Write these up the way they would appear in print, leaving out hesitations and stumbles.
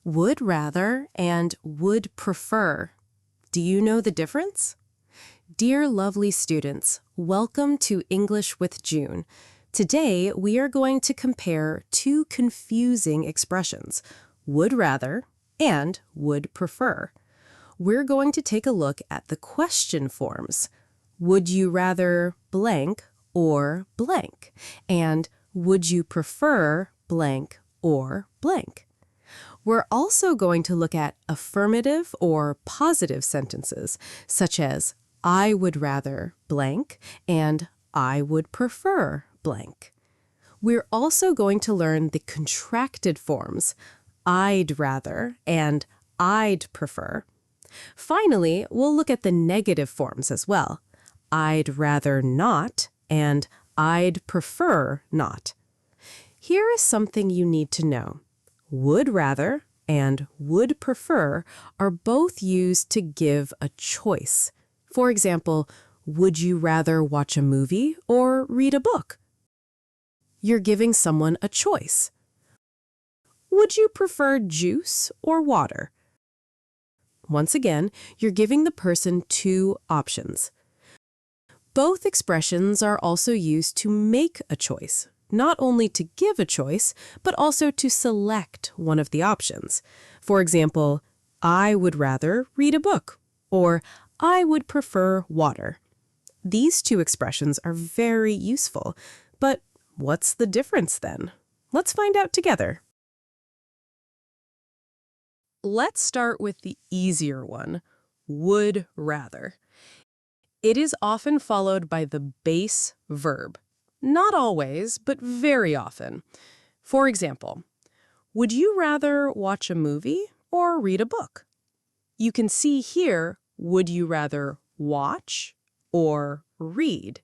Would rather and would prefer. Do you know the difference? Dear lovely students, welcome to English with June. Today, we are going to compare two confusing expressions, would rather and would prefer. We're going to take a look at the question forms. Would you rather blank or blank? And would you prefer blank or blank? We're also going to look at affirmative or positive sentences, such as I would rather blank and I would prefer blank. We're also going to learn the contracted forms, I'd rather and I'd prefer. Finally, we'll look at the negative forms as well, I'd rather not and I'd prefer not. Here is something you need to know. Would rather and would prefer are both used to give a choice. For example, would you rather watch a movie or read a book? You're giving someone a choice. Would you prefer juice or water? Once again, you're giving the person two options. Both expressions are also used to make a choice, not only to give a choice, but also to select one of the options. For example, I would rather read a book, or I would prefer water. These two expressions are very useful, but what's the difference then? Let's find out together. Let's start with the easier one, would rather. It is often followed by the base verb. Not always, but very often. For example, would you rather watch a movie or read a book? You can see here, would you rather watch or read?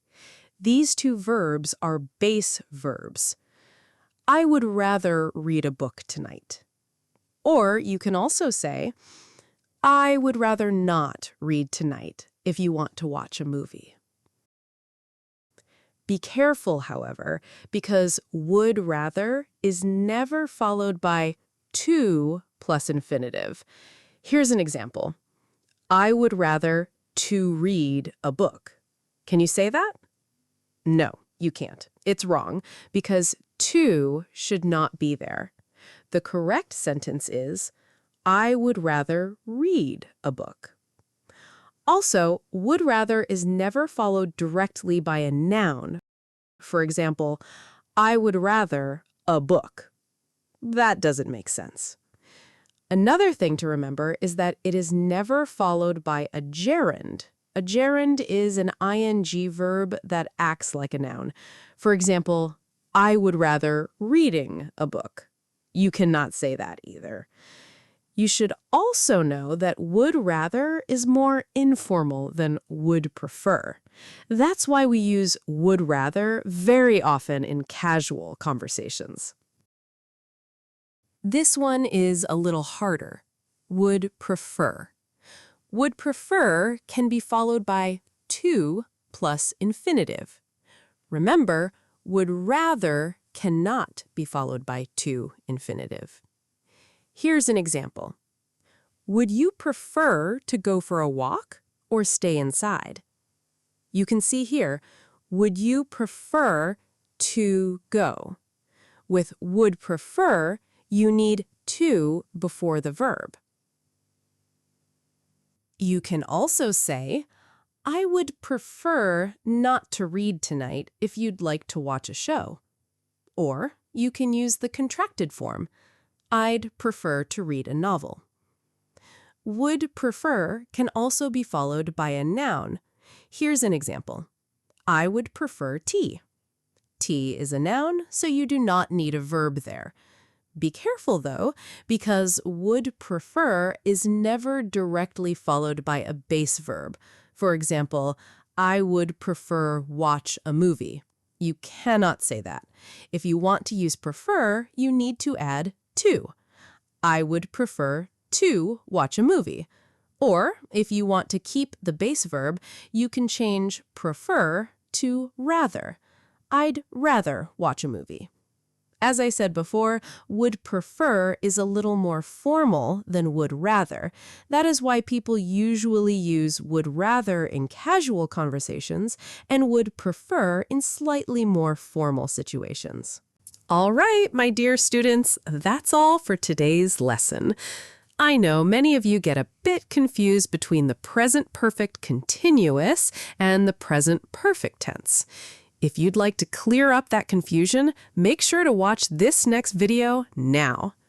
These two verbs are base verbs. I would rather read a book tonight. Or you can also say, I would rather not read tonight if you want to watch a movie. Be careful, however, because would rather is never followed by to plus infinitive. Here's an example. I would rather to read a book. Can you say that? No, you can't. It's wrong because to should not be there. The correct sentence is, I would rather read a book. Also, would rather is never followed directly by a noun. For example, I would rather a book. That doesn't make sense. Another thing to remember is that it is never followed by a gerund. A gerund is an ing verb that acts like a noun. For example, I would rather reading a book. You cannot say that either. You should also know that would rather is more informal than would prefer. That's why we use would rather very often in casual conversations. This one is a little harder. Would prefer. Would prefer can be followed by to plus infinitive. Remember, would rather cannot be followed by to infinitive. Here's an example. Would you prefer to go for a walk or stay inside? You can see here, would you prefer to go? With would prefer, you need to before the verb. You can also say, I would prefer not to read tonight if you'd like to watch a show. Or you can use the contracted form, I'd prefer to read a novel. Would prefer can also be followed by a noun. Here's an example. I would prefer tea. Tea is a noun, so you do not need a verb there. Be careful, though, because would prefer is never directly followed by a base verb. For example, I would prefer watch a movie. You cannot say that. If you want to use prefer, you need to add to. I would prefer to watch a movie. Or, if you want to keep the base verb, you can change prefer to rather. I'd rather watch a movie. As I said before, would prefer is a little more formal than would rather. That is why people usually use would rather in casual conversations and would prefer in slightly more formal situations. All right, my dear students, that's all for today's lesson. I know many of you get a bit confused between the present perfect continuous and the present perfect tense. If you'd like to clear up that confusion, make sure to watch this next video now.